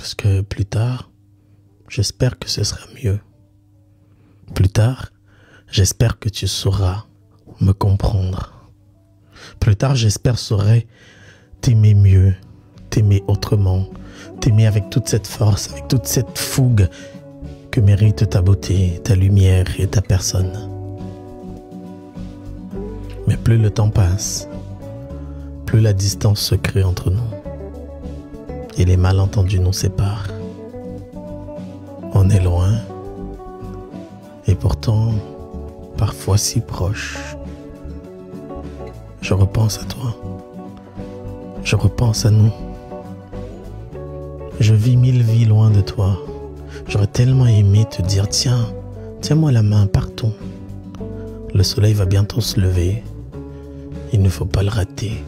parce que plus tard, j'espère que ce sera mieux. Plus tard, j'espère que tu sauras me comprendre. Plus tard, j'espère saurais t'aimer mieux, t'aimer autrement, t'aimer avec toute cette force, avec toute cette fougue que mérite ta beauté, ta lumière et ta personne. Mais plus le temps passe, plus la distance se crée entre nous et les malentendus nous séparent. On est loin et pourtant parfois si proche. Je repense à toi, je repense à nous. Je vis 1000 vies loin de toi. J'aurais tellement aimé te dire tiens, tiens-moi la main, partons. Le soleil va bientôt se lever, il ne faut pas le rater.